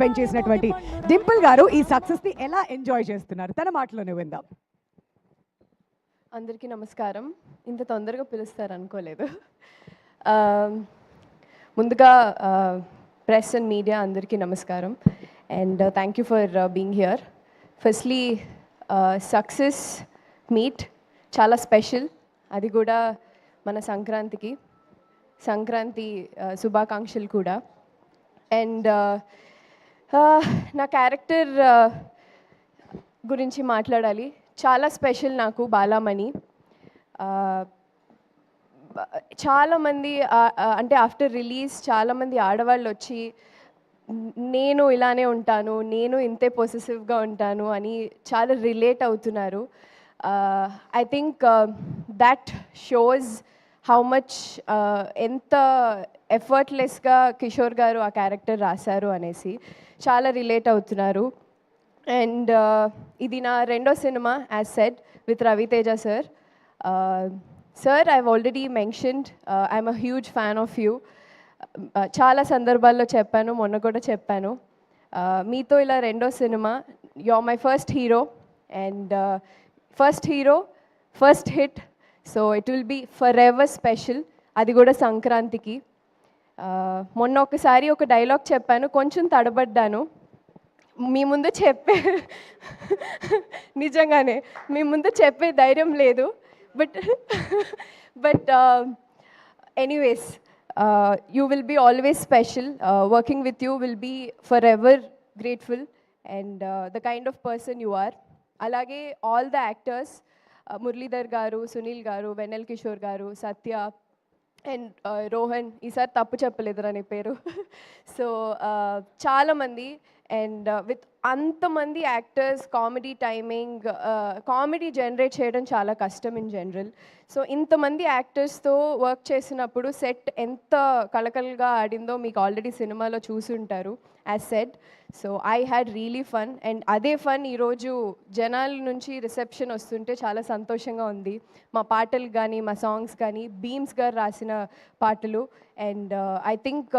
పెంచేసినటువంటి డింపుల్ గారు ఈ సక్సెస్ ని ఎలా ఎంజాయ్ చేస్తున్నారు తన మాటలోనే విందాం. అందరికీ నమస్కారం. ఇంత తొందరగా పిలుస్తారు అనుకోలేదు. ముందుగా ప్రెస్ అండ్ మీడియా అందరికీ నమస్కారం and thank you for being here. Firstly success meet చాలా స్పెషల్, అది కూడా మన సంక్రాంతి శుభాకాంక్షలు కూడా. అండ్ నా క్యారెక్టర్ గురించి మాట్లాడాలి. చాలా స్పెషల్ నాకు బాలామణి. చాలామంది అంటే ఆఫ్టర్ రిలీజ్ చాలామంది ఆడవాళ్ళు వచ్చి నేను ఇలానే ఉంటాను, నేను ఇంతే పొసెసివ్గా ఉంటాను అని చాలా రిలేట్ అవుతున్నారు. I think that shows how much ఎంత ఎఫర్ట్లెస్గా కిషోర్ గారు ఆ క్యారెక్టర్ రాశారు అనేసి చాలా రిలేట్ అవుతున్నారు. అండ్ ఇది నా రెండో సినిమా as said with Ravi Teja sir. Sir, I've already mentioned I'm a huge fan of you. చాలా సందర్భాల్లో చెప్పాను, మొన్న కూడా చెప్పాను. మీతో ఇలా రెండో సినిమా, you are my first hero and first hit. So it will be forever special, అది కూడా సంక్రాంతికి. మొన్న ఒకసారి ఒక డైలాగ్ చెప్పాను, కొంచెం తడబడ్డాను. మీ ముందు నిజంగానే మీ ముందు చెప్పే ధైర్యం లేదు. But anyways, you will be always special. Working with you will be forever grateful and the kind of person you are. అలాగే ఆల్ ద యాక్టర్స్, మురళీధర్ గారు, సునీల్ గారు, వెన్నెల్ కిషోర్ గారు, సత్య అండ్ రోహన్, ఈసారి తప్పు చెప్పలేదురా నీ పేరు. సో చాలామంది అండ్ విత్ అంతమంది actors, comedy timing, comedy generate చేయడం చాలా కష్టం ఇన్ జనరల్. సో ఇంతమంది యాక్టర్స్తో వర్క్ చేసినప్పుడు సెట్ ఎంత కళకళగా ఆడిందో మీకు ఆల్రెడీ సినిమాలో చూసుంటారు as said. So I had really fun and అదే ఫన్ ఈరోజు జనాల నుంచి రిసెప్షన్ వస్తుంటే చాలా సంతోషంగా ఉంది. మా పాటలు కానీ మా సాంగ్స్ కానీ బీమ్స్ గారు రాసిన పాటలు అండ్ ఐ థింక్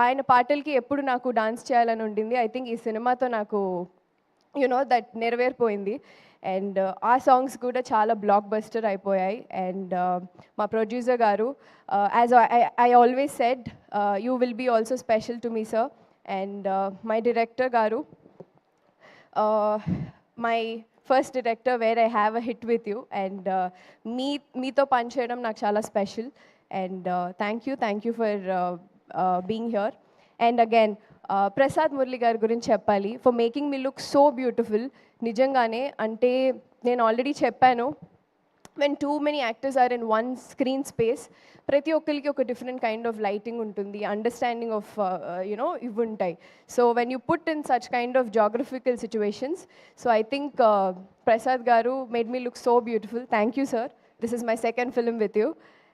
ఆయన పాటలకి ఎప్పుడు నాకు డాన్స్ చేయాలని ఉండింది. ఐ థింక్ ఈ సినిమాతో నాకు దట్ నెరవేరిపోయింది అండ్ ఆ సాంగ్స్ కూడా చాలా బ్లాక్ బస్టర్ అయిపోయాయి. అండ్ మా ప్రొడ్యూసర్ గారు, as I always said, you will be also special to me sir. And my director గారు, my first director where I have a hit with you and మీతో పనిచేయడం నాకు చాలా special and thank you for being here. And again Prasad Murali గారి గురించి చెప్పాలి, for making me look so beautiful. నిజంగానే, అంటే నేను ఆల్రెడీ చెప్పాను, when too many actors are in one screen space, ప్రతి ఒక్కరికి ఒక డిఫరెంట్ కైండ్ ఆఫ్ లైటింగ్ ఉంటుంది, అండర్స్టాండింగ్ ఆఫ్ ఇవి ఉంటాయి. So when you put in such kind of geographical situations, so I think Prasad గారు made me look so beautiful. Thank you sir. This is my second film with you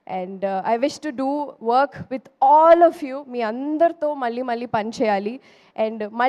and I wish to do work with all of you. మీ అందరితో మళ్ళీ పని చేయాలి and